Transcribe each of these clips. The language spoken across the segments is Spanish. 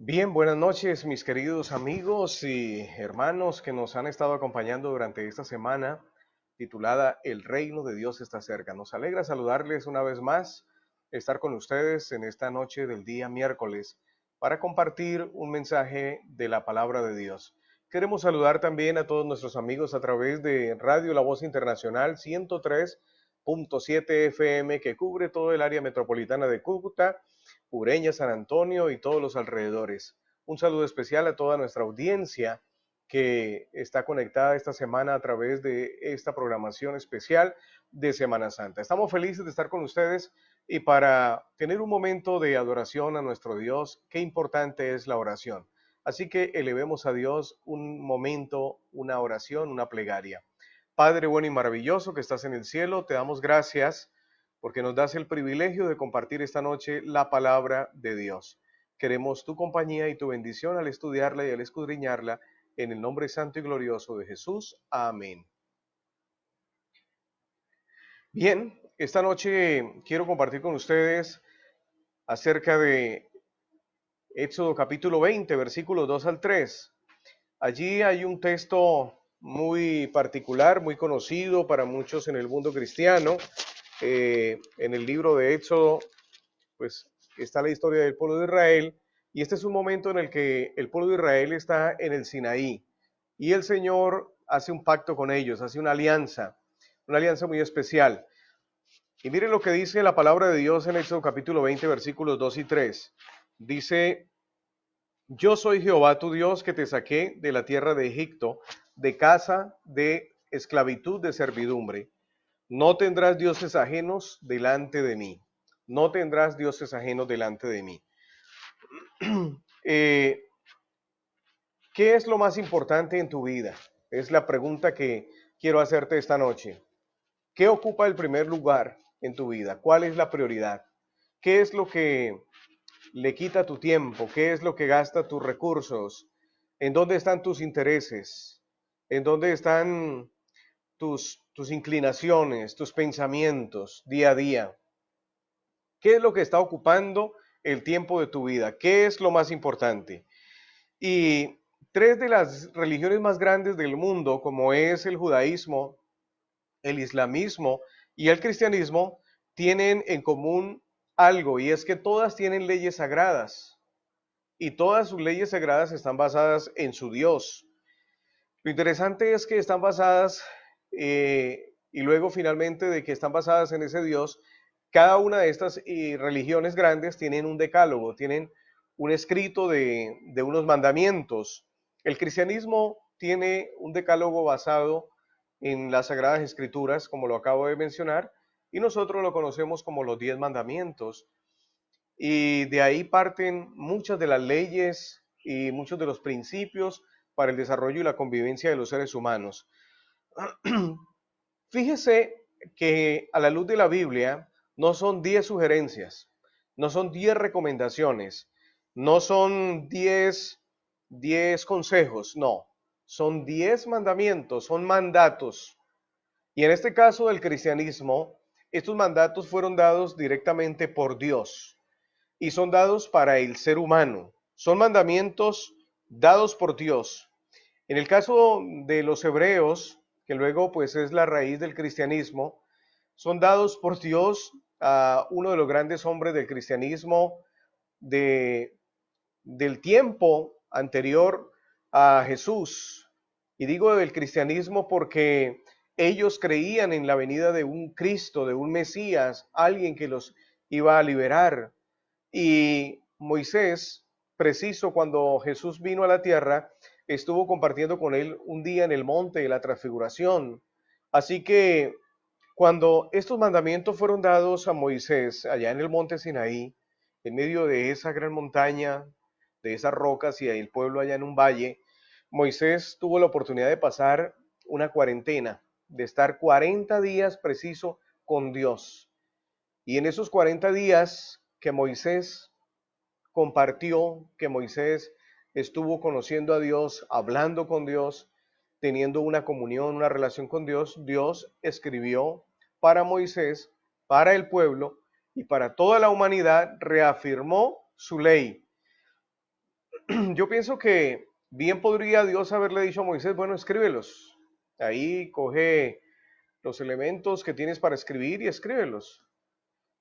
Bien, buenas noches, mis queridos amigos y hermanos que nos han estado acompañando durante esta semana titulada El reino de Dios está cerca. Nos alegra saludarles una vez más, estar con ustedes en esta noche del día miércoles para compartir un mensaje de la palabra de Dios. Queremos saludar también a todos nuestros amigos a través de Radio La Voz Internacional 103.7 FM que cubre todo el área metropolitana de Cúcuta, Ureña, San Antonio y todos los alrededores. Un saludo especial a toda nuestra audiencia que está conectada esta semana a través de esta programación especial de Semana Santa. Estamos felices de estar con ustedes y para tener un momento de adoración a nuestro Dios, qué importante es la oración. Así que elevemos a Dios un momento, una oración, una plegaria. Padre bueno y maravilloso que estás en el cielo, te damos gracias porque nos das el privilegio de compartir esta noche la palabra de Dios. Queremos tu compañía y tu bendición al estudiarla y al escudriñarla en el nombre santo y glorioso de Jesús. Amén. Bien, esta noche quiero compartir con ustedes acerca de Éxodo capítulo 20, versículos 2 al 3. Allí hay un texto muy particular, muy conocido para muchos en el mundo cristiano. En el libro de Éxodo pues está la historia del pueblo de Israel y este es un momento en el que el pueblo de Israel está en el Sinaí y el Señor hace un pacto con ellos, hace una alianza muy especial. Y miren lo que dice la palabra de Dios en Éxodo capítulo 20, versículos 2 y 3. Dice, yo soy Jehová tu Dios que te saqué de la tierra de Egipto, de casa de esclavitud de servidumbre. No tendrás dioses ajenos delante de mí. No tendrás dioses ajenos delante de mí. Eh, ¿Qué es lo más importante en tu vida? Es la pregunta que quiero hacerte esta noche. ¿Qué ocupa el primer lugar en tu vida? ¿Cuál es la prioridad? ¿Qué es lo que le quita tu tiempo? ¿Qué es lo que gasta tus recursos? ¿En dónde están tus intereses? ¿En dónde están tus inclinaciones, tus pensamientos día a día? ¿Qué es lo que está ocupando el tiempo de tu vida? ¿Qué es lo más importante? Y tres de las religiones más grandes del mundo, como es el judaísmo, el islamismo y el cristianismo, tienen en común algo, y es que todas tienen leyes sagradas, y todas sus leyes sagradas están basadas en su Dios. Lo interesante es que están basadas, y luego finalmente de que están basadas en ese Dios, cada una de estas religiones grandes tienen un decálogo, tienen un escrito de unos mandamientos. El cristianismo tiene un decálogo basado en las Sagradas Escrituras, como lo acabo de mencionar, y nosotros lo conocemos como los 10 mandamientos. Y de ahí parten muchas de las leyes y muchos de los principios para el desarrollo y la convivencia de los seres humanos. Fíjese que a la luz de la Biblia no son 10 sugerencias, no son 10 recomendaciones, no son 10 consejos, no, son 10 mandamientos, son mandatos. Y en este caso del cristianismo, estos mandatos fueron dados directamente por Dios y son dados para el ser humano. Son mandamientos dados por Dios. En el caso de los hebreos, que luego pues es la raíz del cristianismo, son dados por Dios a uno de los grandes hombres del cristianismo de, del tiempo anterior a Jesús. Y digo del cristianismo porque ellos creían en la venida de un Cristo, de un Mesías, alguien que los iba a liberar. Y Moisés, preciso cuando Jesús vino a la tierra, estuvo compartiendo con él un día en el monte de la transfiguración. Así que cuando estos mandamientos fueron dados a Moisés allá en el monte Sinaí, en medio de esa gran montaña, de esas rocas y el pueblo allá en un valle, Moisés tuvo la oportunidad de pasar una cuarentena, de estar 40 días preciso con Dios. Y en esos 40 días que Moisés compartió, que Moisés estuvo conociendo a Dios, hablando con Dios, teniendo una comunión, una relación con Dios, Dios escribió para Moisés, para el pueblo y para toda la humanidad, reafirmó su ley. Yo pienso que bien podría Dios haberle dicho a Moisés, bueno, escríbelos. Ahí coge los elementos que tienes para escribir y escríbelos.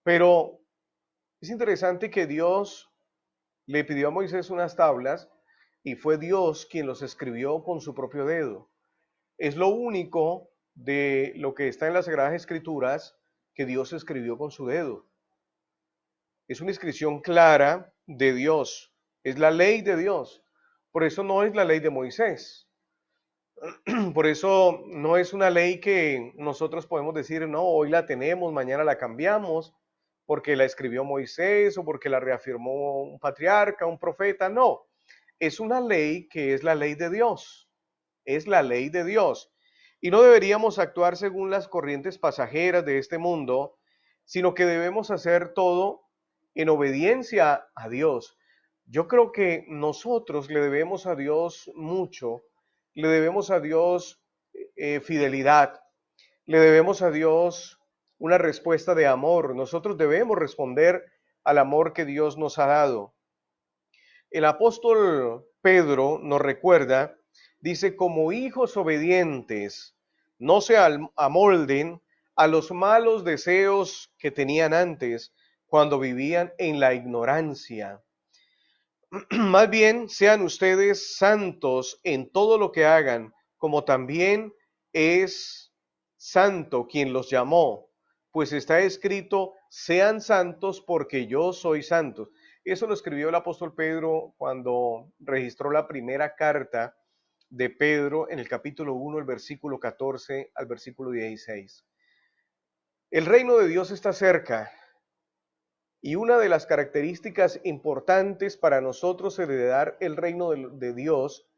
Pero es interesante que Dios le pidió a Moisés unas tablas y fue Dios quien los escribió con su propio dedo. Es lo único de lo que está en las Sagradas Escrituras que Dios escribió con su dedo. Es una inscripción clara de Dios, es la ley de Dios. Por eso no es la ley de Moisés. Por eso no es una ley que nosotros podemos decir, no, hoy la tenemos, mañana la cambiamos, porque la escribió Moisés o porque la reafirmó un patriarca, un profeta. No, es una ley que es la ley de Dios. Es la ley de Dios. Y no deberíamos actuar según las corrientes pasajeras de este mundo, sino que debemos hacer todo en obediencia a Dios. Yo creo que nosotros le debemos a Dios mucho, le debemos a Dios fidelidad, le debemos a Dios una respuesta de amor. Nosotros debemos responder al amor que Dios nos ha dado. El apóstol Pedro nos recuerda, dice, como hijos obedientes, no se amolden a los malos deseos que tenían antes cuando vivían en la ignorancia. Más bien sean ustedes santos en todo lo que hagan, como también es santo quien los llamó, pues está escrito, sean santos porque yo soy santo. Eso lo escribió el apóstol Pedro cuando registró la primera carta de Pedro en el capítulo 1, el versículo 14 al versículo 16. El reino de Dios está cerca. Y una de las características importantes para nosotros heredar el reino de Dios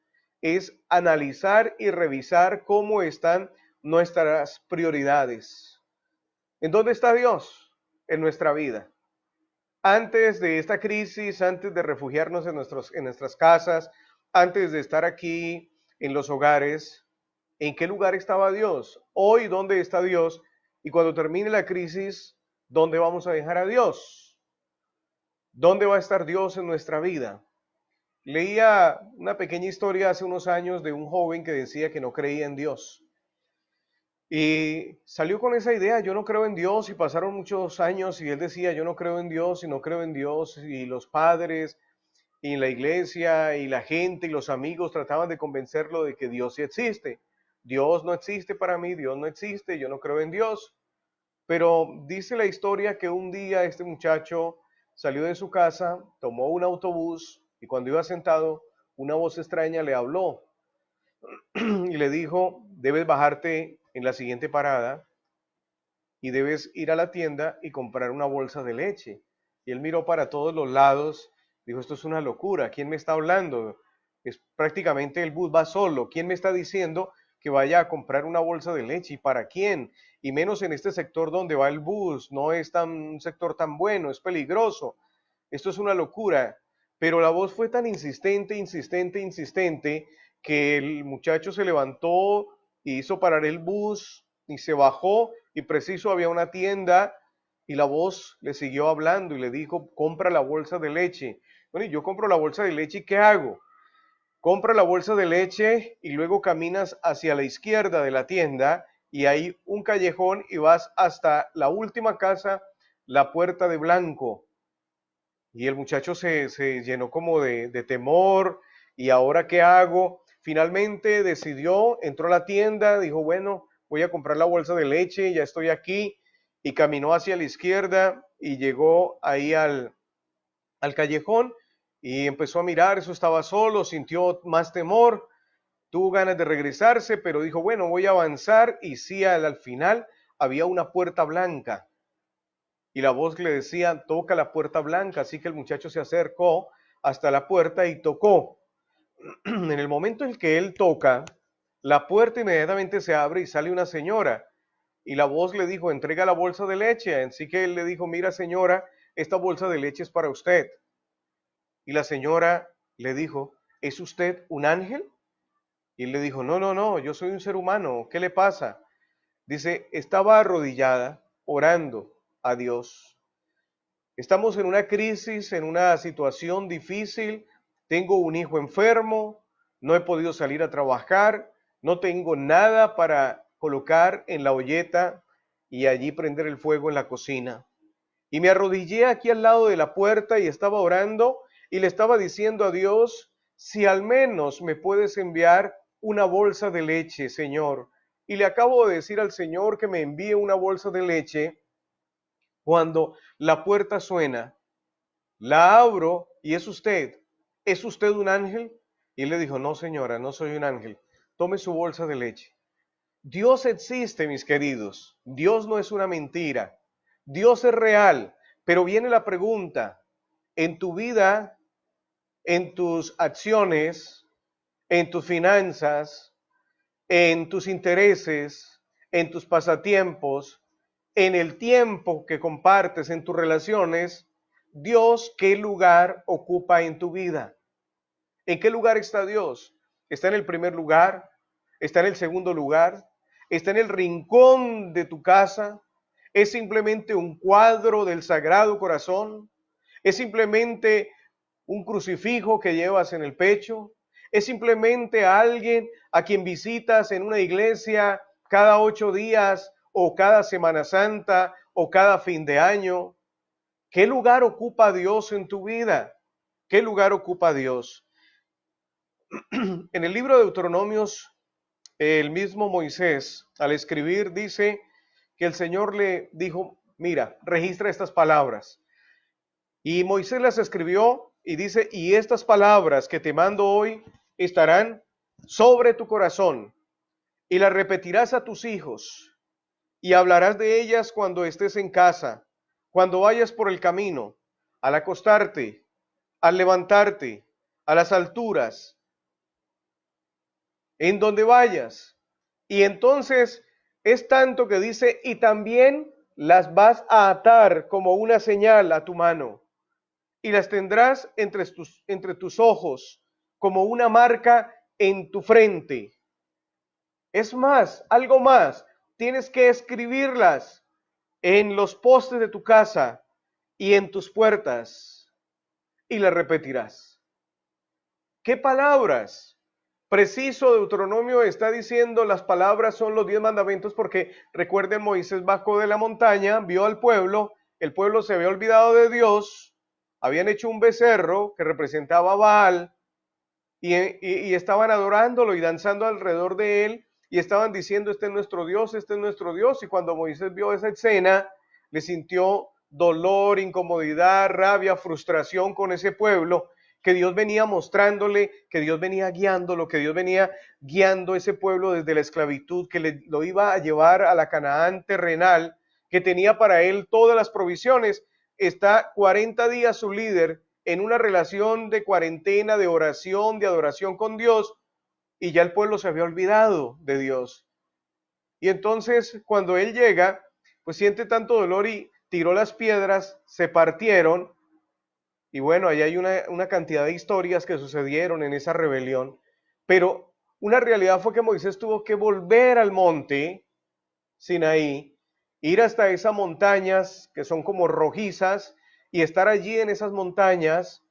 es analizar y revisar cómo están nuestras prioridades. ¿En dónde está Dios en nuestra vida? Antes de esta crisis, antes de refugiarnos en nuestras casas, antes de estar aquí en los hogares, ¿en qué lugar estaba Dios? Hoy, ¿dónde está Dios? Y cuando termine la crisis, ¿dónde vamos a dejar a Dios? ¿Dónde va a estar Dios en nuestra vida? Leía una pequeña historia hace unos años de un joven que decía que no creía en Dios. Y salió con esa idea, yo no creo en Dios, y pasaron muchos años y él decía, yo no creo en Dios y no creo en Dios, y los padres y la iglesia y la gente y los amigos trataban de convencerlo de que Dios sí existe. Dios no existe para mí, Dios no existe, yo no creo en Dios. Pero dice la historia que un día este muchacho salió de su casa, tomó un autobús y cuando iba sentado, una voz extraña le habló y le dijo, debes bajarte en la siguiente parada y debes ir a la tienda y comprar una bolsa de leche. Y él miró para todos los lados, dijo, esto es una locura, ¿quién me está hablando? Es prácticamente el bus va solo, ¿quién me está diciendo que vaya a comprar una bolsa de leche? ¿Y para quién? Y menos en este sector donde va el bus, no es un sector tan bueno, es peligroso, esto es una locura. Pero la voz fue tan insistente, insistente, insistente, que el muchacho se levantó y hizo parar el bus y se bajó y preciso había una tienda y la voz le siguió hablando y le dijo, compra la bolsa de leche. Bueno, y yo compro la bolsa de leche y ¿qué hago? Compra la bolsa de leche y luego caminas hacia la izquierda de la tienda y hay un callejón y vas hasta la última casa, la puerta de blanco. Y el muchacho se llenó como de temor y ahora ¿qué hago? Finalmente decidió, entró a la tienda, dijo, bueno, voy a comprar la bolsa de leche, ya estoy aquí, y caminó hacia la izquierda y llegó ahí al callejón y empezó a mirar, eso estaba solo, sintió más temor, tuvo ganas de regresarse, pero dijo, bueno, voy a avanzar y sí, al final había una puerta blanca y la voz le decía, toca la puerta blanca, así que el muchacho se acercó hasta la puerta y tocó. En el momento en que él toca, la puerta inmediatamente se abre y sale una señora. Y la voz le dijo, entrega la bolsa de leche. Así que él le dijo, mira señora, esta bolsa de leche es para usted. Y la señora le dijo, ¿es usted un ángel? Y él le dijo, no, no, no, yo soy un ser humano, ¿qué le pasa? Dice, estaba arrodillada orando a Dios. Estamos en una crisis, en una situación difícil, tengo un hijo enfermo, no he podido salir a trabajar, no tengo nada para colocar en la olleta y allí prender el fuego en la cocina. Y me arrodillé aquí al lado de la puerta y estaba orando y le estaba diciendo a Dios, si al menos me puedes enviar una bolsa de leche, Señor. Y le acabo de decir al Señor que me envíe una bolsa de leche cuando la puerta suena. La abro y es usted. ¿Es usted un ángel? Y él le dijo, no, señora, no soy un ángel. Tome su bolsa de leche. Dios existe, mis queridos. Dios no es una mentira. Dios es real. Pero viene la pregunta, en tu vida, en tus acciones, en tus finanzas, en tus intereses, en tus pasatiempos, en el tiempo que compartes en tus relaciones, Dios, ¿qué lugar ocupa en tu vida? ¿En qué lugar está Dios? ¿Está en el primer lugar? ¿Está en el segundo lugar? ¿Está en el rincón de tu casa? ¿Es simplemente un cuadro del Sagrado Corazón? ¿Es simplemente un crucifijo que llevas en el pecho? ¿Es simplemente alguien a quien visitas en una iglesia cada 8 días o cada Semana Santa o cada fin de año? ¿Qué lugar ocupa Dios en tu vida? ¿Qué lugar ocupa Dios? En el libro de Deuteronomios, el mismo Moisés, al escribir, dice que el Señor le dijo, mira, registra estas palabras. Y Moisés las escribió y dice, y estas palabras que te mando hoy estarán sobre tu corazón y las repetirás a tus hijos y hablarás de ellas cuando estés en casa, cuando vayas por el camino, al acostarte, al levantarte, a las alturas, en donde vayas. Y entonces es tanto que dice, y también las vas a atar como una señal a tu mano, y las tendrás entre tus ojos, como una marca en tu frente. Es más, algo más, tienes que escribirlas en los postes de tu casa y en tus puertas, y las repetirás. ¿Qué palabras? Preciso, Deuteronomio está diciendo las palabras son los 10 mandamientos porque recuerden, Moisés bajó de la montaña, vio al pueblo, el pueblo se había olvidado de Dios, habían hecho un becerro que representaba a Baal y estaban adorándolo y danzando alrededor de él y estaban diciendo, este es nuestro Dios, este es nuestro Dios. Y cuando Moisés vio esa escena, le sintió dolor, incomodidad, rabia, frustración con ese pueblo, que Dios venía mostrándole, que Dios venía guiándolo, que Dios venía guiando ese pueblo desde la esclavitud, que lo iba a llevar a la Canaán terrenal, que tenía para él todas las provisiones. Está 40 días su líder en una relación de cuarentena, de oración, de adoración con Dios, y ya el pueblo se había olvidado de Dios. Y entonces cuando él llega, pues siente tanto dolor y tiró las piedras, se partieron, y bueno, ahí hay una cantidad de historias que sucedieron en esa rebelión, pero una realidad fue que Moisés tuvo que volver al monte Sinaí, ir hasta esas montañas que son como rojizas y estar allí en esas montañas,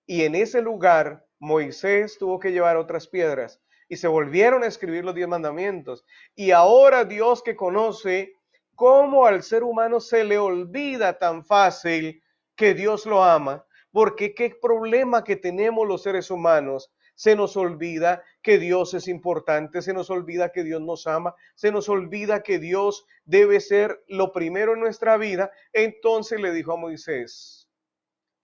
y en ese lugar Moisés tuvo que llevar otras piedras y se volvieron a escribir los 10 mandamientos. Y ahora Dios, que conoce cómo al ser humano se le olvida tan fácil que Dios lo ama, porque qué problema que tenemos los seres humanos, se nos olvida que Dios es importante, se nos olvida que Dios nos ama, se nos olvida que Dios debe ser lo primero en nuestra vida. Entonces le dijo a Moisés,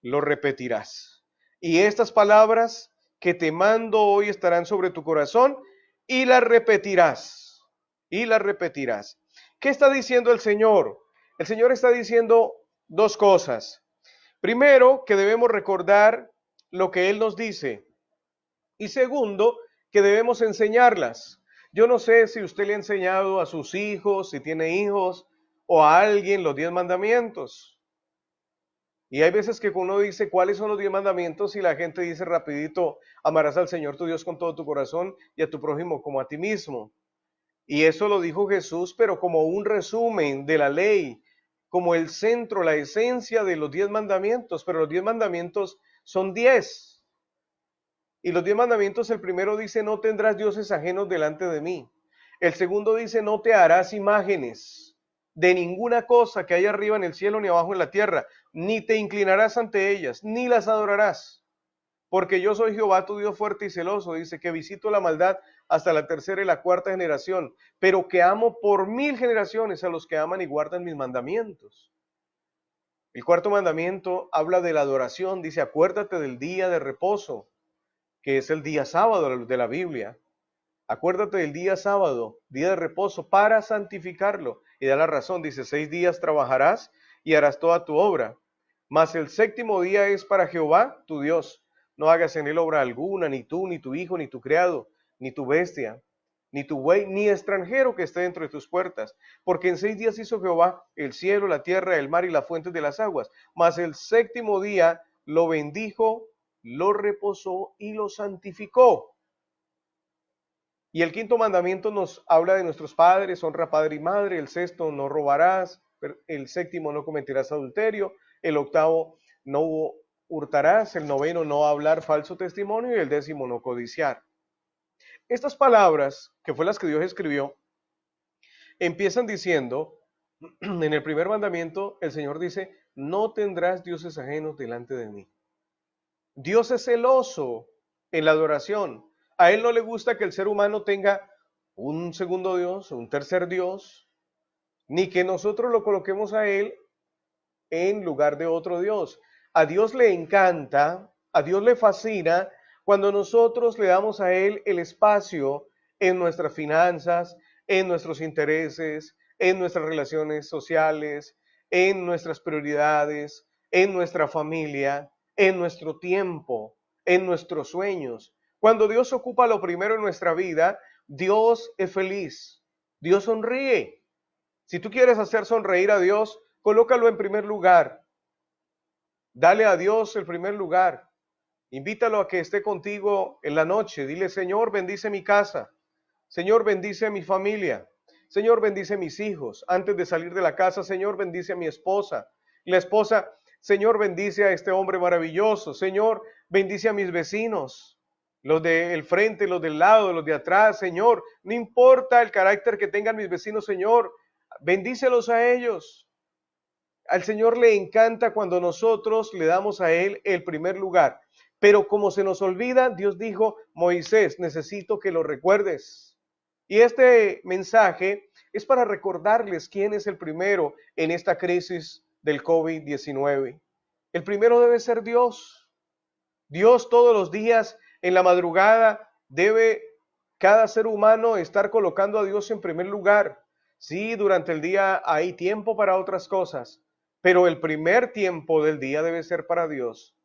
lo repetirás. Y estas palabras que te mando hoy estarán sobre tu corazón y las repetirás. Y las repetirás. ¿Qué está diciendo el Señor? El Señor está diciendo dos cosas. Primero, que debemos recordar lo que Él nos dice. Y segundo, que debemos enseñarlas. Yo no sé si usted le ha enseñado a sus hijos, si tiene hijos, o a alguien los 10 mandamientos. Y hay veces que uno dice, ¿cuáles son los 10 mandamientos? Y la gente dice rapidito, amarás al Señor tu Dios con todo tu corazón y a tu prójimo como a ti mismo. Y eso lo dijo Jesús, pero como un resumen de la ley, como el centro, la esencia de los 10 mandamientos. Pero los 10 mandamientos son 10. Y los 10 mandamientos, el primero dice, no tendrás dioses ajenos delante de mí. El segundo dice, no te harás imágenes de ninguna cosa que haya arriba en el cielo ni abajo en la tierra, ni te inclinarás ante ellas, ni las adorarás. Porque yo soy Jehová tu Dios fuerte y celoso, dice, que visito la maldad hasta la tercera y la cuarta generación, pero que amo por 1000 generaciones a los que aman y guardan mis mandamientos. El cuarto mandamiento habla de la adoración, dice, acuérdate del día de reposo, que es el día sábado de la Biblia. Acuérdate del día sábado, día de reposo, para santificarlo. Y da la razón, dice, 6 días trabajarás y harás toda tu obra. Mas el séptimo día es para Jehová, tu Dios. No hagas en él obra alguna, ni tú, ni tu hijo, ni tu criado, ni tu bestia, ni tu buey, ni extranjero que esté dentro de tus puertas. Porque en 6 días hizo Jehová el cielo, la tierra, el mar y las fuentes de las aguas. Mas el séptimo día lo bendijo, lo reposó y lo santificó. Y el quinto mandamiento nos habla de nuestros padres, honra padre y madre. El sexto, no robarás. El séptimo, no cometerás adulterio. El octavo, no hurtarás. El noveno, no hablar falso testimonio. Y el décimo, no codiciar. Estas palabras, que fue las que Dios escribió, empiezan diciendo, en el primer mandamiento, el Señor dice, no tendrás dioses ajenos delante de mí. Dios es celoso en la adoración. A Él no le gusta que el ser humano tenga un segundo Dios, un tercer Dios, ni que nosotros lo coloquemos a Él en lugar de otro Dios. A Dios le encanta, a Dios le fascina cuando nosotros le damos a Él el espacio en nuestras finanzas, en nuestros intereses, en nuestras relaciones sociales, en nuestras prioridades, en nuestra familia, en nuestro tiempo, en nuestros sueños. Cuando Dios ocupa lo primero en nuestra vida, Dios es feliz, Dios sonríe. Si tú quieres hacer sonreír a Dios, colócalo en primer lugar. Dale a Dios el primer lugar. Invítalo a que esté contigo en la noche. Dile, Señor, bendice mi casa. Señor, bendice mi familia. Señor, bendice mis hijos. Antes de salir de la casa, Señor, bendice a mi esposa. Y la esposa, Señor, bendice a este hombre maravilloso. Señor, bendice a mis vecinos. Los del frente, los del lado, los de atrás, Señor. No importa el carácter que tengan mis vecinos, Señor. Bendícelos a ellos. Al Señor le encanta cuando nosotros le damos a Él el primer lugar. Pero como se nos olvida, Dios dijo, Moisés, necesito que lo recuerdes. Y este mensaje es para recordarles quién es el primero en esta crisis del COVID-19. El primero debe ser Dios. Dios todos los días en la madrugada debe cada ser humano estar colocando a Dios en primer lugar. Sí, durante el día hay tiempo para otras cosas, pero el primer tiempo del día debe ser para Dios.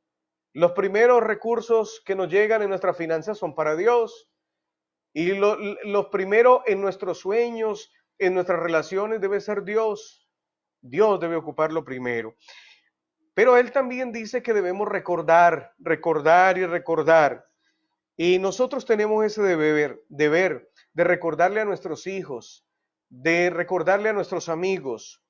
Los primeros recursos que nos llegan en nuestras finanzas son para Dios. Y los primeros en nuestros sueños, en nuestras relaciones debe ser Dios. Dios debe ocupar lo primero. Pero Él también dice que debemos recordar, recordar y recordar. Y nosotros tenemos ese deber de recordarle a nuestros hijos, de recordarle a nuestros amigos.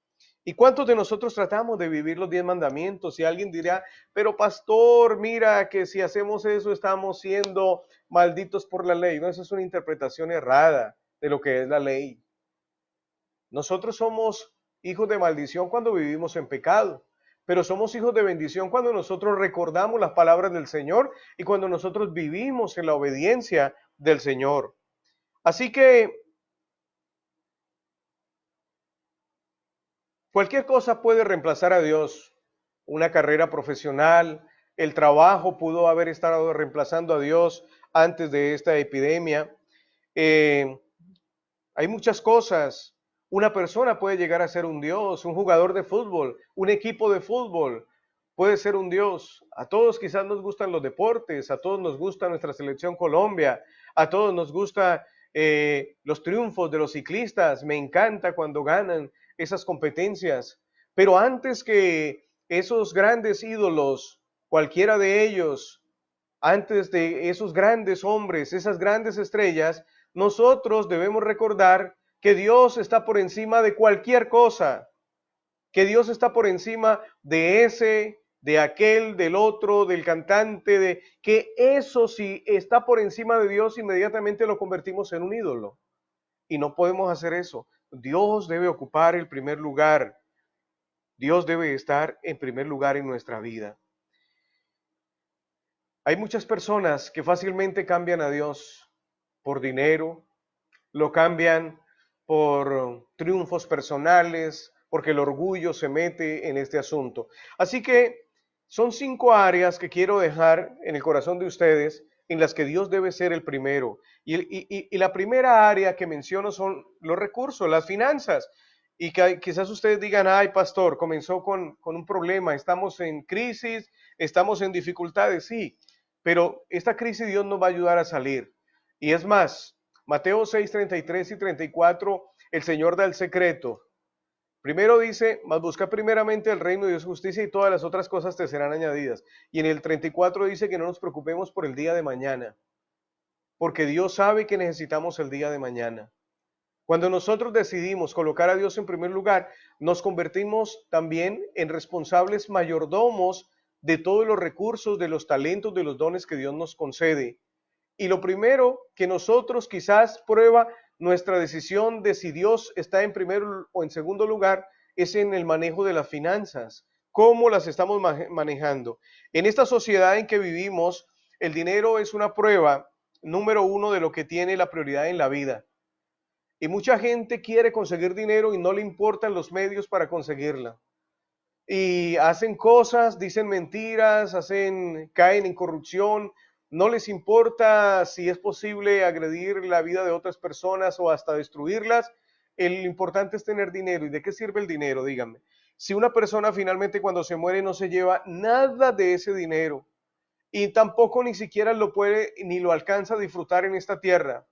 ¿Y cuántos de nosotros tratamos de vivir los 10 mandamientos? Y alguien dirá, pero pastor, mira que si hacemos eso estamos siendo malditos por la ley. No, esa es una interpretación errada de lo que es la ley. Nosotros somos hijos de maldición cuando vivimos en pecado, pero somos hijos de bendición cuando nosotros recordamos las palabras del Señor y cuando nosotros vivimos en la obediencia del Señor. Así que cualquier cosa puede reemplazar a Dios. Una carrera profesional, el trabajo pudo haber estado reemplazando a Dios antes de esta epidemia. Hay muchas cosas. Una persona puede llegar a ser un Dios, un jugador de fútbol, un equipo de fútbol puede ser un Dios. A todos quizás nos gustan los deportes, a todos nos gusta nuestra selección Colombia, a todos nos gusta los triunfos de los ciclistas. Me encanta cuando ganan esas competencias. Pero antes que esos grandes ídolos, cualquiera de ellos, antes de esos grandes hombres, esas grandes estrellas, nosotros debemos recordar que Dios está por encima de cualquier cosa, que Dios está por encima de ese de aquel, del otro, del cantante, de que eso si está por encima de Dios, inmediatamente lo convertimos en un ídolo. Y no podemos hacer eso. Dios debe ocupar el primer lugar. Dios debe estar en primer lugar en nuestra vida. Hay muchas personas que fácilmente cambian a Dios por dinero, lo cambian por triunfos personales, porque el orgullo se mete en este asunto. Así que son 5 áreas que quiero dejar en el corazón de ustedes en las que Dios debe ser el primero. Y la primera área que menciono son los recursos, las finanzas. Y que quizás ustedes digan, ay pastor, comenzó con un problema, estamos en crisis, estamos en dificultades, sí, pero esta crisis Dios nos va a ayudar a salir. Y es más, Mateo 6, 33 y 34, el Señor da el secreto. Primero dice, mas busca primeramente el reino de Dios y justicia y todas las otras cosas te serán añadidas. Y en el 34 dice que no nos preocupemos por el día de mañana, porque Dios sabe que necesitamos el día de mañana. Cuando nosotros decidimos colocar a Dios en primer lugar, nos convertimos también en responsables mayordomos de todos los recursos, de los talentos, de los dones que Dios nos concede. Y lo primero que nosotros quizás prueba nuestra decisión de si Dios está en primer o en segundo lugar es en el manejo de las finanzas. ¿Cómo las estamos manejando? En esta sociedad en que vivimos, el dinero es una prueba número uno de lo que tiene la prioridad en la vida. Y mucha gente quiere conseguir dinero y no le importan los medios para conseguirla. Y hacen cosas, dicen mentiras, caen en corrupción, no les importa si es posible agredir la vida de otras personas o hasta destruirlas. Lo importante es tener dinero. ¿Y de qué sirve el dinero? Díganme. Si una persona finalmente cuando se muere no se lleva nada de ese dinero y tampoco ni siquiera lo puede ni lo alcanza a disfrutar en esta tierra.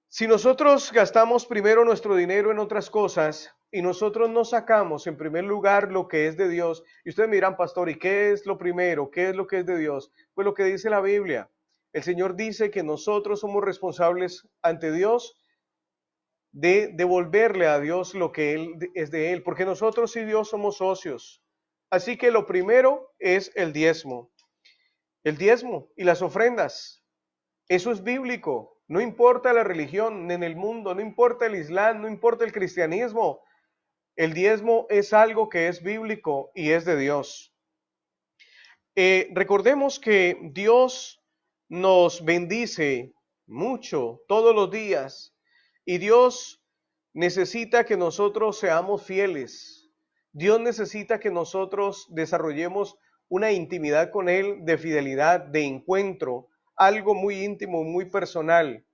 Si nosotros gastamos primero nuestro dinero en otras cosas y nosotros no sacamos en primer lugar lo que es de Dios, y ustedes me dirán, pastor, ¿y qué es lo primero? ¿Qué es lo que es de Dios? Pues lo que dice la Biblia. El Señor dice que nosotros somos responsables ante Dios de devolverle a Dios lo que es de Él, porque nosotros y Dios somos socios. Así que lo primero es el diezmo y las ofrendas. Eso es bíblico. No importa la religión en el mundo, no importa el Islam, no importa el cristianismo. El diezmo es algo que es bíblico y es de Dios. Recordemos que Dios nos bendice mucho todos los días y Dios necesita que nosotros seamos fieles. Dios necesita que nosotros desarrollemos una intimidad con Él de fidelidad, de encuentro, algo muy íntimo, muy personal.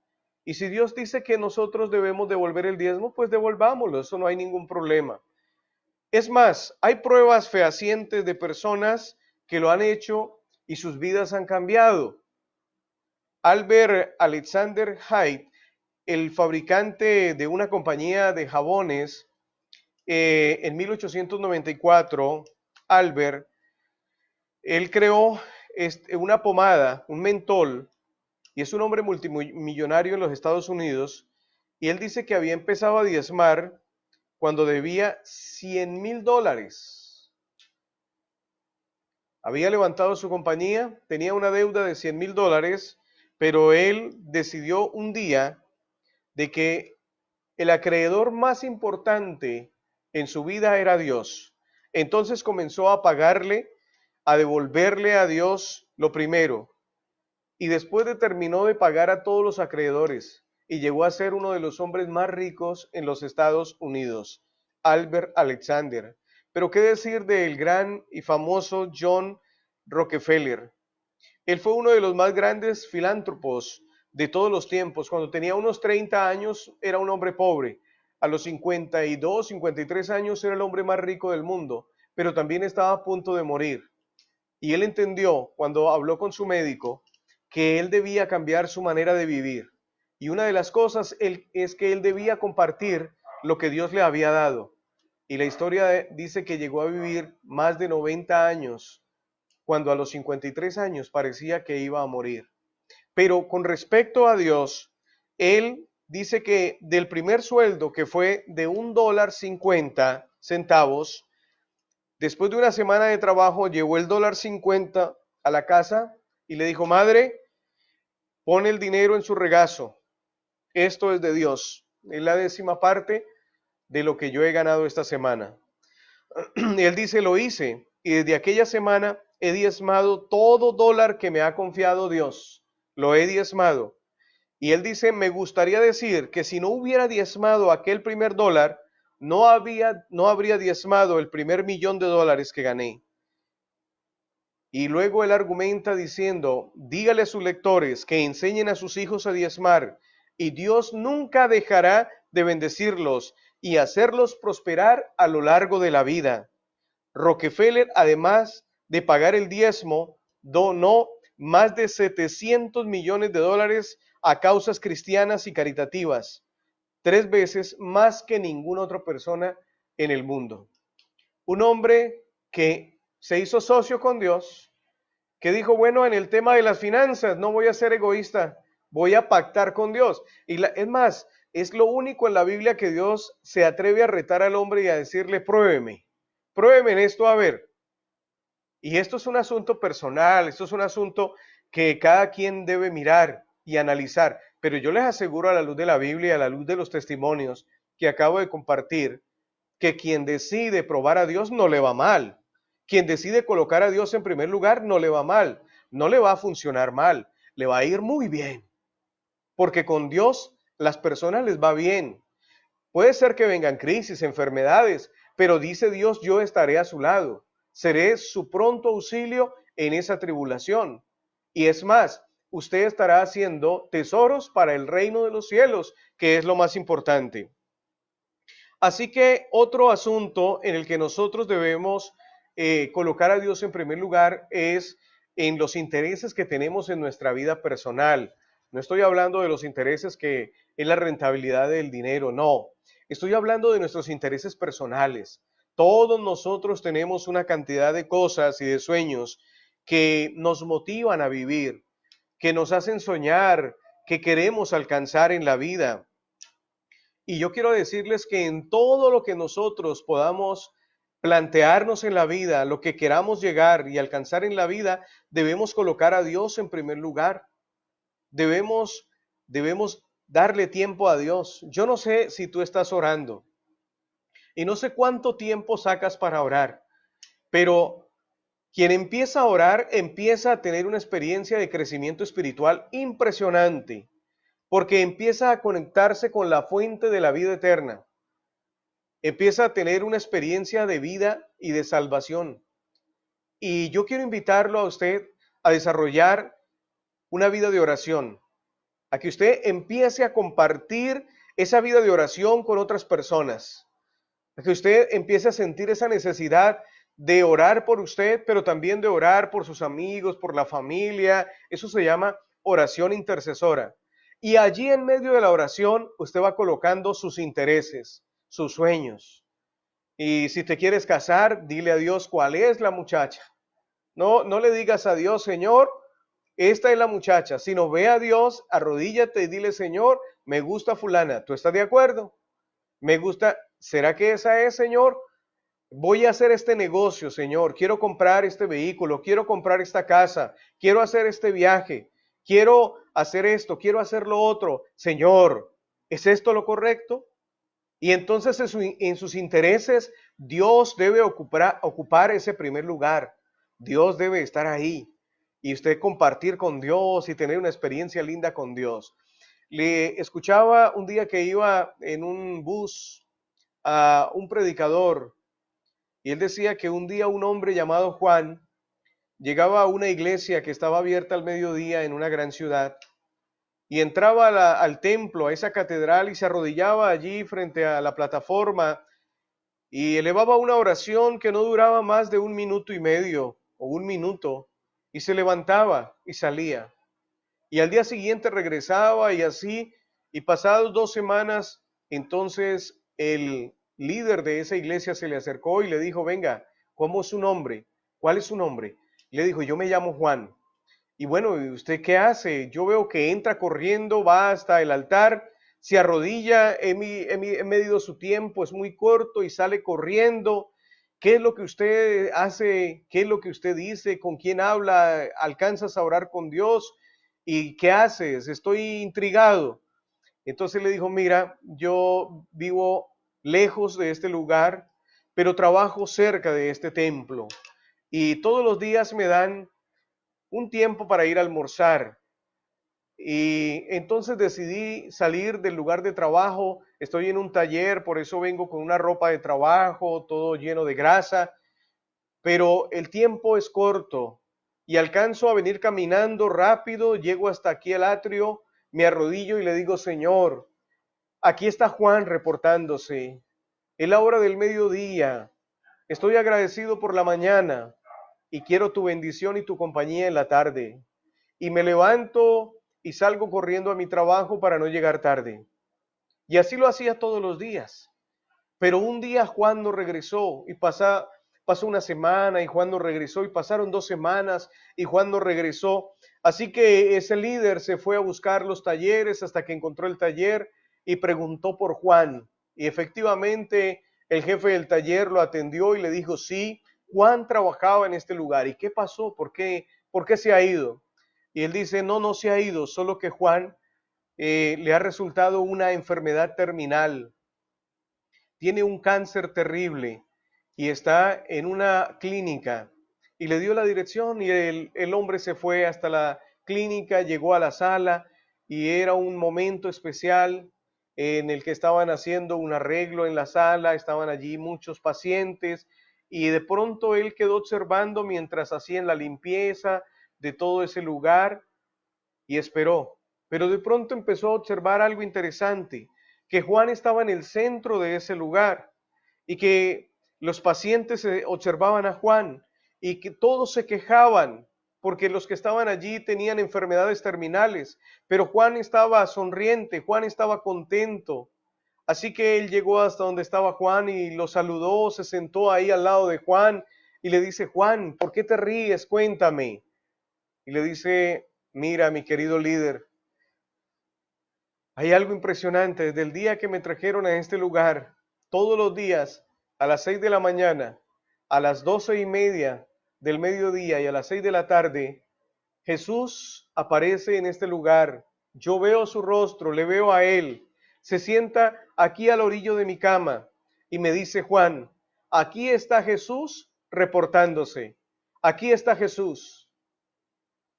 Y si Dios dice que nosotros debemos devolver el diezmo, pues devolvámoslo, eso no hay ningún problema. Es más, hay pruebas fehacientes de personas que lo han hecho y sus vidas han cambiado. Albert Alexander Hyde, el fabricante de una compañía de jabones, en 1894, Albert, él creó una pomada, un mentol, y es un hombre multimillonario en los Estados Unidos, y él dice que había empezado a diezmar cuando debía $100,000. Había levantado su compañía, tenía una deuda de $100,000, pero él decidió un día de que el acreedor más importante en su vida era Dios. Entonces comenzó a pagarle, a devolverle a Dios lo primero. Y después terminó de pagar a todos los acreedores y llegó a ser uno de los hombres más ricos en los Estados Unidos, Albert Alexander. Pero qué decir del gran y famoso John Rockefeller. Él fue uno de los más grandes filántropos de todos los tiempos. Cuando tenía unos 30 años era un hombre pobre. A los 52, 53 años era el hombre más rico del mundo, pero también estaba a punto de morir. Y él entendió cuando habló con su médico que él debía cambiar su manera de vivir. Y una de las cosas es que él debía compartir lo que Dios le había dado. Y la historia dice que llegó a vivir más de 90 años, cuando a los 53 años parecía que iba a morir. Pero con respecto a Dios, él dice que del primer sueldo, que fue de $1.50, Después de una semana de trabajo, llevó el $50 a la casa y le dijo, madre, pon el dinero en su regazo. Esto es de Dios. Es la 10ª parte de lo que yo he ganado esta semana. Y él dice, lo hice. Y desde aquella semana he diezmado todo dólar que me ha confiado Dios. Lo he diezmado. Y él dice, me gustaría decir que si no hubiera diezmado aquel primer dólar, no habría diezmado el primer $1.000.000 que gané. Y luego él argumenta diciendo, dígale a sus lectores que enseñen a sus hijos a diezmar, y Dios nunca dejará de bendecirlos y hacerlos prosperar a lo largo de la vida. Rockefeller, además de pagar el diezmo, donó más de $700 millones a causas cristianas y caritativas, 3 veces más que ninguna otra persona en el mundo. Un hombre que se hizo socio con Dios, que dijo, bueno, en el tema de las finanzas no voy a ser egoísta, voy a pactar con Dios. Es más, es lo único en la Biblia que Dios se atreve a retar al hombre y a decirle, pruébeme en esto a ver. Y esto es un asunto personal, esto es un asunto que cada quien debe mirar y analizar. Pero yo les aseguro a la luz de la Biblia, a la luz de los testimonios que acabo de compartir, que quien decide probar a Dios no le va mal. Quien decide colocar a Dios en primer lugar no le va mal. No le va a funcionar mal, le va a ir muy bien. Porque con Dios las personas les va bien. Puede ser que vengan crisis, enfermedades, pero dice Dios, yo estaré a su lado. Seré su pronto auxilio en esa tribulación. Y es más, usted estará haciendo tesoros para el reino de los cielos, que es lo más importante. Así que otro asunto en el que nosotros debemos colocar a Dios en primer lugar es en los intereses que tenemos en nuestra vida personal. No estoy hablando de los intereses que es la rentabilidad del dinero, no. Estoy hablando de nuestros intereses personales. Todos nosotros tenemos una cantidad de cosas y de sueños que nos motivan a vivir, que nos hacen soñar, que queremos alcanzar en la vida. Y yo quiero decirles que en todo lo que nosotros podamos plantearnos en la vida, lo que queramos llegar y alcanzar en la vida, debemos colocar a Dios en primer lugar. Debemos darle tiempo a Dios. Yo no sé si tú estás orando y no sé cuánto tiempo sacas para orar, pero quien empieza a orar empieza a tener una experiencia de crecimiento espiritual impresionante, porque empieza a conectarse con la fuente de la vida eterna. Empieza a tener una experiencia de vida y de salvación. Y yo quiero invitarlo a usted a desarrollar una vida de oración, a que usted empiece a compartir esa vida de oración con otras personas, a que usted empiece a sentir esa necesidad de orar por usted, pero también de orar por sus amigos, por la familia. Eso se llama oración intercesora. Y allí en medio de la oración usted va colocando sus intereses, sus sueños. Y si te quieres casar, dile a Dios cuál es la muchacha. No le digas a Dios, Señor, esta es la muchacha. Sino ve a Dios, arrodíllate y dile, Señor, me gusta fulana. ¿Tú estás de acuerdo? Me gusta. ¿Será que esa es, Señor? Voy a hacer este negocio, Señor. Quiero comprar este vehículo. Quiero comprar esta casa. Quiero hacer este viaje. Quiero hacer esto. Quiero hacer lo otro. Señor, ¿es esto lo correcto? Y entonces en sus intereses Dios debe ocupar ese primer lugar. Dios debe estar ahí. Y usted compartir con Dios y tener una experiencia linda con Dios. Le escuchaba un día que iba en un bus a un predicador y él decía que un día un hombre llamado Juan llegaba a una iglesia que estaba abierta al mediodía en una gran ciudad y entraba al templo, a esa catedral, y se arrodillaba allí frente a la plataforma y elevaba una oración que no duraba más de 1 minuto y medio o 1 minuto, y se levantaba y salía. Y al día siguiente regresaba y así, y pasadas 2 semanas, entonces el líder de esa iglesia se le acercó y le dijo, venga, ¿cómo es su nombre? ¿Cuál es su nombre? Le dijo, yo me llamo Juan. Y bueno, ¿y usted qué hace? Yo veo que entra corriendo, va hasta el altar, se arrodilla, he medido su tiempo, es muy corto y sale corriendo. ¿Qué es lo que usted hace? ¿Qué es lo que usted dice? ¿Con quién habla? ¿Alcanzas a orar con Dios? ¿Y qué haces? Estoy intrigado. Entonces le dijo, mira, yo vivo lejos de este lugar, pero trabajo cerca de este templo. Y todos los días me dan un tiempo para ir a almorzar. Y entonces decidí salir del lugar de trabajo. Estoy en un taller, por eso vengo con una ropa de trabajo, todo lleno de grasa, pero el tiempo es corto y alcanzo a venir caminando rápido, llego hasta aquí al atrio, me arrodillo y le digo, Señor, aquí está Juan reportándose. Es la hora del mediodía. Estoy agradecido por la mañana y quiero tu bendición y tu compañía en la tarde. Y me levanto y salgo corriendo a mi trabajo para no llegar tarde. Y así lo hacía todos los días. Pero un día Juan no regresó y pasó una semana y Juan no regresó y pasaron 2 semanas y Juan no regresó. Así que ese líder se fue a buscar los talleres hasta que encontró el taller y preguntó por Juan. Y efectivamente el jefe del taller lo atendió y le dijo, sí, Juan trabajaba en este lugar. ¿Y qué pasó? ¿Por qué se ha ido? Y él dice, no, no se ha ido, solo que Juan le ha resultado una enfermedad terminal, tiene un cáncer terrible y está en una clínica. Y le dio la dirección y el hombre se fue hasta la clínica, llegó a la sala y era un momento especial en el que estaban haciendo un arreglo en la sala, estaban allí muchos pacientes y de pronto él quedó observando mientras hacían la limpieza de todo ese lugar y esperó. Pero de pronto empezó a observar algo interesante, que Juan estaba en el centro de ese lugar y que los pacientes observaban a Juan y que todos se quejaban porque los que estaban allí tenían enfermedades terminales, pero Juan estaba sonriente, Juan estaba contento. Así que él llegó hasta donde estaba Juan y lo saludó, se sentó ahí al lado de Juan y le dice, Juan, ¿por qué te ríes? Cuéntame. Y le dice, mira, mi querido líder, hay algo impresionante. Desde el día que me trajeron a este lugar, todos los días, a las 6 de la mañana, a las 12:30 del mediodía y a las 6 de la tarde, Jesús aparece en este lugar. Yo veo su rostro, le veo a Él. Se sienta aquí al orillo de mi cama y me dice, Juan, aquí está Jesús reportándose. Aquí está Jesús.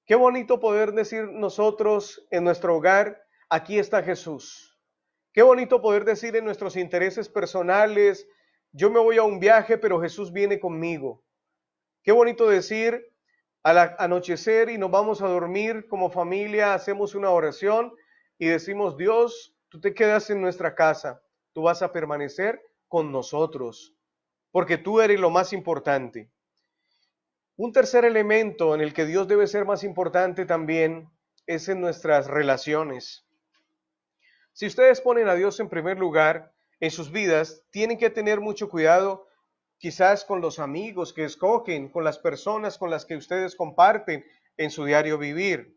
Qué bonito poder decir nosotros en nuestro hogar, aquí está Jesús. Qué bonito poder decir en nuestros intereses personales, yo me voy a un viaje, pero Jesús viene conmigo. Qué bonito decir al anochecer y nos vamos a dormir como familia, hacemos una oración y decimos, Dios, tú te quedas en nuestra casa, tú vas a permanecer con nosotros, porque tú eres lo más importante. Un tercer elemento en el que Dios debe ser más importante también es en nuestras relaciones. Si ustedes ponen a Dios en primer lugar en sus vidas, tienen que tener mucho cuidado quizás con los amigos que escogen, con las personas con las que ustedes comparten en su diario vivir.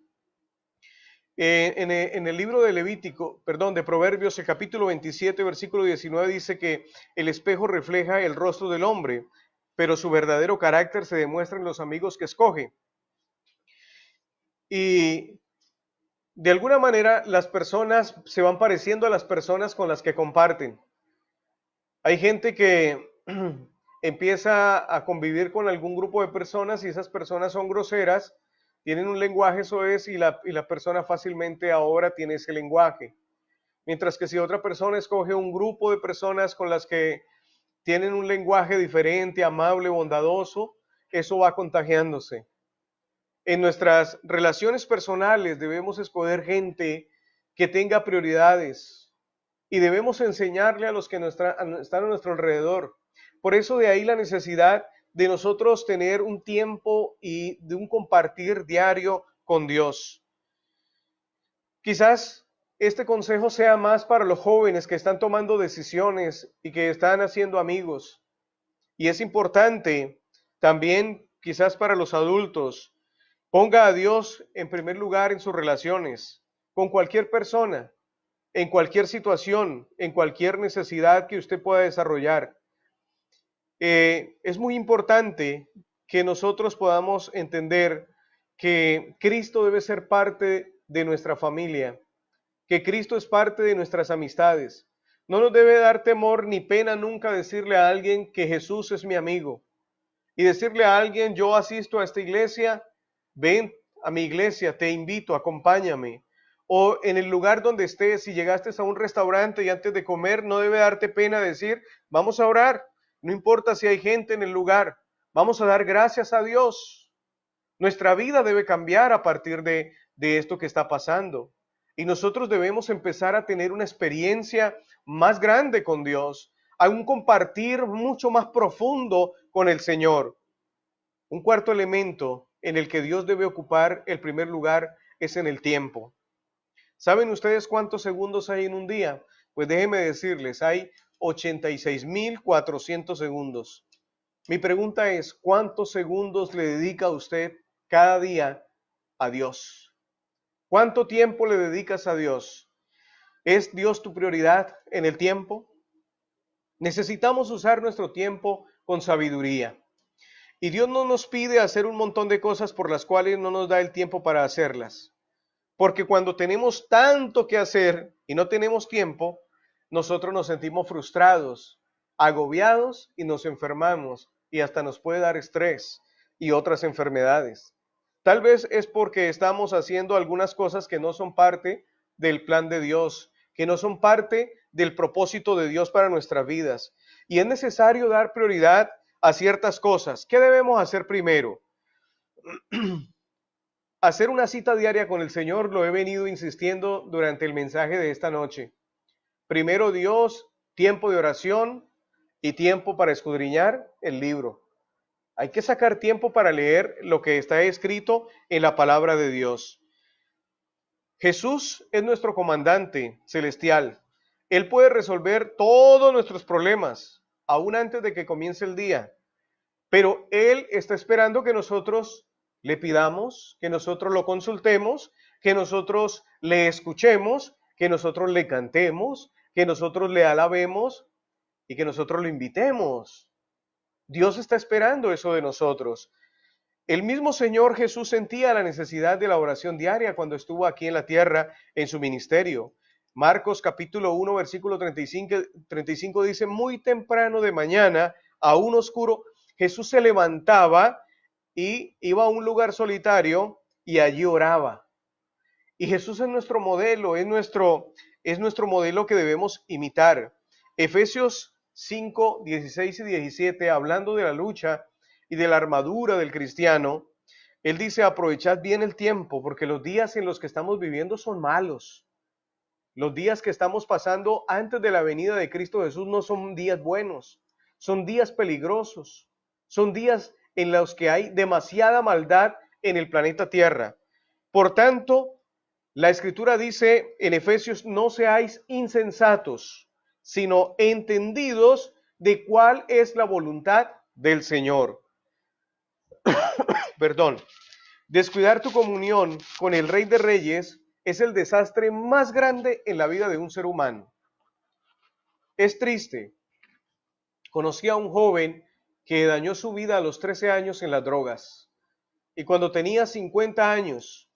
En el libro de de Proverbios, el capítulo 27, versículo 19 dice que el espejo refleja el rostro del hombre, pero su verdadero carácter se demuestra en los amigos que escoge. Y de alguna manera las personas se van pareciendo a las personas con las que comparten. Hay gente que empieza a convivir con algún grupo de personas y esas personas son groseras, tienen un lenguaje soez y la persona fácilmente ahora tiene ese lenguaje. Mientras que si otra persona escoge un grupo de personas con las que tienen un lenguaje diferente, amable, bondadoso, eso va contagiándose. En nuestras relaciones personales debemos escoger gente que tenga prioridades y debemos enseñarle a los que están a nuestro alrededor. Por eso de ahí la necesidad de nosotros tener un tiempo y de un compartir diario con Dios. Quizás este consejo sea más para los jóvenes que están tomando decisiones y que están haciendo amigos. Y es importante también quizás para los adultos. Ponga a Dios en primer lugar en sus relaciones, con cualquier persona, en cualquier situación, en cualquier necesidad que usted pueda desarrollar. Es muy importante que nosotros podamos entender que Cristo debe ser parte de nuestra familia, que Cristo es parte de nuestras amistades. No nos debe dar temor ni pena nunca decirle a alguien que Jesús es mi amigo y decirle a alguien, yo asisto a esta iglesia, ven a mi iglesia, te invito, acompáñame. O en el lugar donde estés, si llegaste a un restaurante y antes de comer, no debe darte pena decir, vamos a orar, no importa si hay gente en el lugar, vamos a dar gracias a Dios. Nuestra vida debe cambiar a partir de esto que está pasando. Y nosotros debemos empezar a tener una experiencia más grande con Dios, a un compartir mucho más profundo con el Señor. Un cuarto elemento en el que Dios debe ocupar el primer lugar es en el tiempo. ¿Saben ustedes cuántos segundos hay en un día? Pues déjenme decirles, hay 86.400 segundos. Mi pregunta es, ¿cuántos segundos le dedica usted cada día a Dios? ¿Cuánto tiempo le dedicas a Dios? ¿Es Dios tu prioridad en el tiempo? Necesitamos usar nuestro tiempo con sabiduría. Y Dios no nos pide hacer un montón de cosas por las cuales no nos da el tiempo para hacerlas. Porque cuando tenemos tanto que hacer y no tenemos tiempo, nosotros nos sentimos frustrados, agobiados y nos enfermamos y hasta nos puede dar estrés y otras enfermedades. Tal vez es porque estamos haciendo algunas cosas que no son parte del plan de Dios, que no son parte del propósito de Dios para nuestras vidas. Y es necesario dar prioridad a ciertas cosas. ¿Qué debemos hacer primero? Hacer una cita diaria con el Señor, lo he venido insistiendo durante el mensaje de esta noche. Primero Dios, tiempo de oración y tiempo para escudriñar el libro. Hay que sacar tiempo para leer lo que está escrito en la palabra de Dios. Jesús es nuestro comandante celestial. Él puede resolver todos nuestros problemas, aún antes de que comience el día. Pero Él está esperando que nosotros le pidamos, que nosotros lo consultemos, que nosotros le escuchemos, que nosotros le cantemos, que nosotros le alabemos y que nosotros lo invitemos. Dios está esperando eso de nosotros. El mismo Señor Jesús sentía la necesidad de la oración diaria cuando estuvo aquí en la tierra en su ministerio. Marcos capítulo 1, versículo 35 dice, muy temprano de mañana, aún oscuro, Jesús se levantaba y iba a un lugar solitario y allí oraba. Y Jesús es nuestro modelo, es nuestro modelo que debemos imitar. Efesios 5, 16 y 17, hablando de la lucha y de la armadura del cristiano, él dice, aprovechad bien el tiempo, porque los días en los que estamos viviendo son malos. Los días que estamos pasando antes de la venida de Cristo Jesús no son días buenos, son días peligrosos, son días en los que hay demasiada maldad en el planeta Tierra. Por tanto, la Escritura dice en Efesios, no seáis insensatos, sino entendidos de cuál es la voluntad del Señor. Perdón. Descuidar tu comunión con el Rey de Reyes es el desastre más grande en la vida de un ser humano. Es triste. Conocí a un joven que dañó su vida a los 13 años en las drogas. Y cuando tenía 50 años,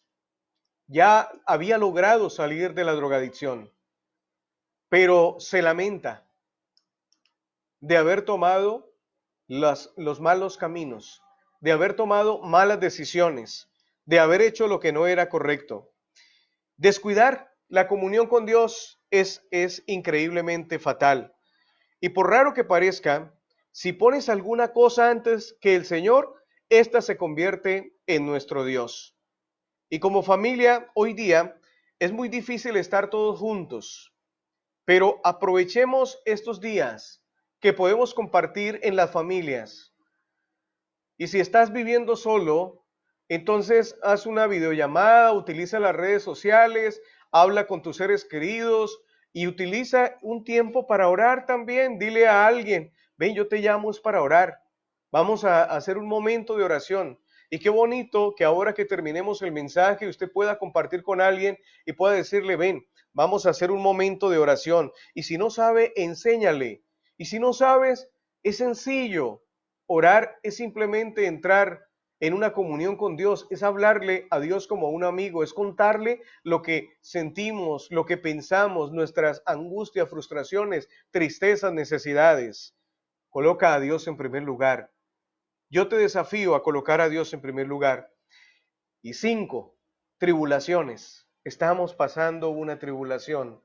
ya había logrado salir de la drogadicción. Pero se lamenta de haber tomado los malos caminos, de haber tomado malas decisiones, de haber hecho lo que no era correcto. Descuidar la comunión con Dios es increíblemente fatal. Y por raro que parezca, si pones alguna cosa antes que el Señor, ésta se convierte en nuestro Dios. Y como familia, hoy día es muy difícil estar todos juntos, pero aprovechemos estos días que podemos compartir en las familias. Y si estás viviendo solo, entonces haz una videollamada, utiliza las redes sociales, habla con tus seres queridos y utiliza un tiempo para orar también. Dile a alguien, ven, yo te llamo es para orar. Vamos a hacer un momento de oración. Y qué bonito que ahora que terminemos el mensaje usted pueda compartir con alguien y pueda decirle, ven, vamos a hacer un momento de oración. Y si no sabe, enséñale. Y si no sabes, Es sencillo. Orar es simplemente entrar en una comunión con Dios, es hablarle a Dios como a un amigo, es contarle lo que sentimos, lo que pensamos, nuestras angustias, frustraciones, tristezas, necesidades. Coloca a Dios en primer lugar. Yo te desafío a colocar a Dios en primer lugar. Y 5, tribulaciones. Estamos pasando una tribulación.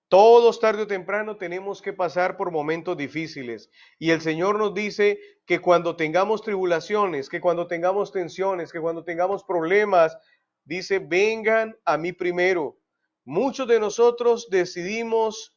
Todos tarde o temprano tenemos que pasar por momentos difíciles. Y el Señor nos dice que cuando tengamos tribulaciones, que cuando tengamos tensiones, que cuando tengamos problemas, dice, vengan a mí primero. Muchos de nosotros decidimos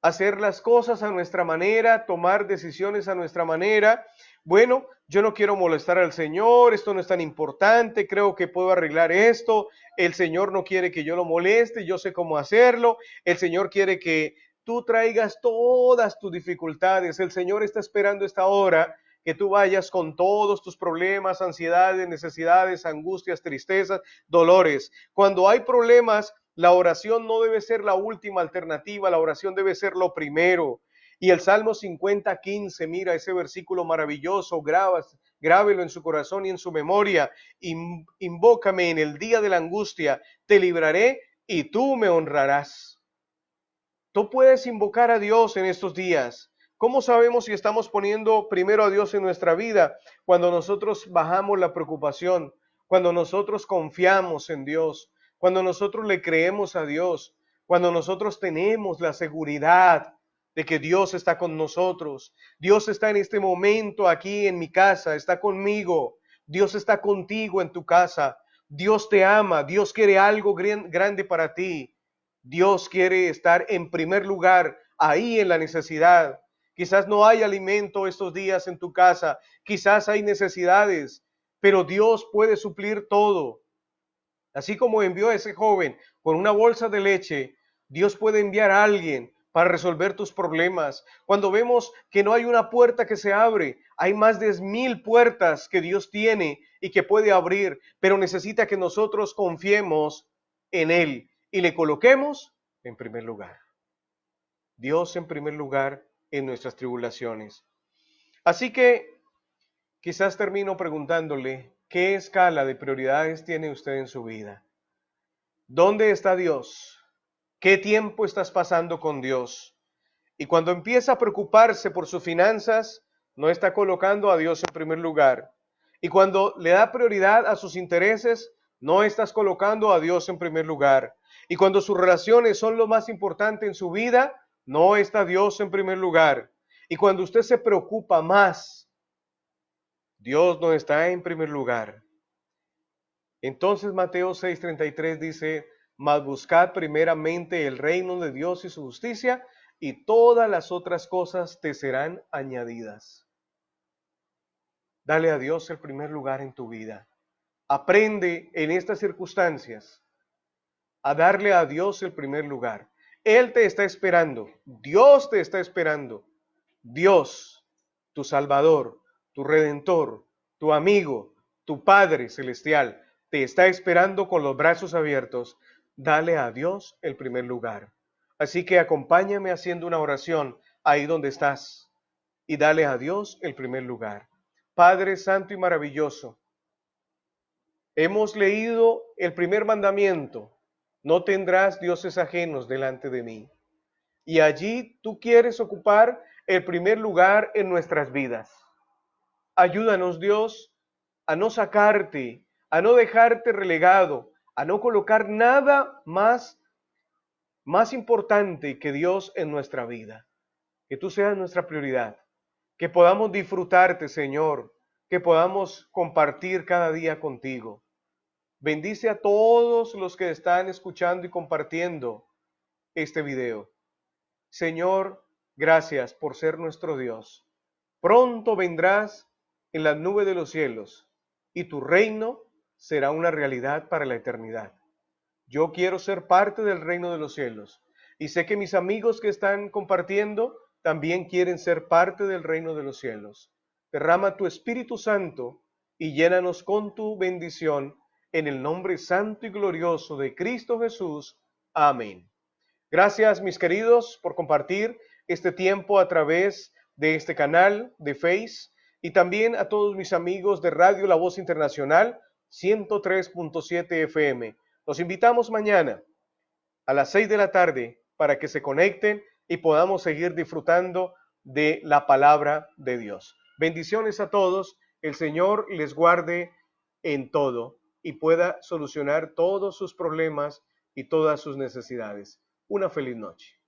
hacer las cosas a nuestra manera, tomar decisiones a nuestra manera. Bueno, yo no quiero molestar al Señor, esto no es tan importante, creo que puedo arreglar esto, el Señor no quiere que yo lo moleste, yo sé cómo hacerlo, el Señor quiere que tú traigas todas tus dificultades, el Señor está esperando esta hora que tú vayas con todos tus problemas, ansiedades, necesidades, angustias, tristezas, dolores. Cuando hay problemas, la oración no debe ser la última alternativa, la oración debe ser lo primero. Y el Salmo 50:15, mira ese versículo maravilloso, grábelo en su corazón y en su memoria. Invócame en el día de la angustia, te libraré y tú me honrarás. Tú puedes invocar a Dios en estos días. ¿Cómo sabemos si estamos poniendo primero a Dios en nuestra vida? Cuando nosotros bajamos la preocupación, cuando nosotros confiamos en Dios, cuando nosotros le creemos a Dios, cuando nosotros tenemos la seguridad de que Dios está con nosotros. Dios está en este momento aquí en mi casa, está conmigo. Dios está contigo en tu casa. Dios te ama, Dios quiere algo grande para ti. Dios quiere estar en primer lugar ahí en la necesidad. Quizás no hay alimento estos días en tu casa, quizás hay necesidades, pero Dios puede suplir todo. Así como envió a ese joven con una bolsa de leche, Dios puede enviar a alguien para resolver tus problemas. Cuando vemos que no hay una puerta que se abre, hay más de 1000 puertas que Dios tiene y que puede abrir, pero necesita que nosotros confiemos en Él y le coloquemos en primer lugar. Dios en primer lugar en nuestras tribulaciones. Así que quizás termino preguntándole, ¿qué escala de prioridades tiene usted en su vida? ¿Dónde está Dios? ¿Qué tiempo estás pasando con Dios? Y cuando empieza a preocuparse por sus finanzas, no está colocando a Dios en primer lugar. Y cuando le da prioridad a sus intereses, no estás colocando a Dios en primer lugar. Y cuando sus relaciones son lo más importante en su vida, no está Dios en primer lugar. Y cuando usted se preocupa más, Dios no está en primer lugar. Entonces Mateo 6:33 dice, mas buscad primeramente el reino de Dios y su justicia, y todas las otras cosas te serán añadidas. Dale a Dios el primer lugar en tu vida. Aprende en estas circunstancias a darle a Dios el primer lugar. Él te está esperando, Dios te está esperando. Dios, tu Salvador, tu Redentor, tu amigo, tu Padre Celestial, te está esperando con los brazos abiertos. Dale a Dios el primer lugar. Así que acompáñame haciendo una oración ahí donde estás y dale a Dios el primer lugar. Padre Santo y maravilloso, hemos leído el primer mandamiento, no tendrás dioses ajenos delante de mí. Y allí tú quieres ocupar el primer lugar en nuestras vidas. Ayúdanos, Dios, a no sacarte, a no dejarte relegado, a no colocar nada más importante que Dios en nuestra vida. Que tú seas nuestra prioridad, que podamos disfrutarte, Señor, que podamos compartir cada día contigo. Bendice a todos los que están escuchando y compartiendo este video. Señor, gracias por ser nuestro Dios. Pronto vendrás en las nubes de los cielos y tu reino será una realidad para la eternidad. Yo quiero ser parte del reino de los cielos y sé que mis amigos que están compartiendo también quieren ser parte del reino de los cielos. Derrama tu Espíritu Santo y llénanos con tu bendición en el nombre santo y glorioso de Cristo Jesús. Amén. Gracias, mis queridos, por compartir este tiempo a través de este canal de Face y también a todos mis amigos de Radio La Voz Internacional 103.7 FM. Los invitamos mañana a las 6 de la tarde para que se conecten y podamos seguir disfrutando de la palabra de Dios. Bendiciones a todos, el Señor les guarde en todo y pueda solucionar todos sus problemas y todas sus necesidades. Una feliz noche.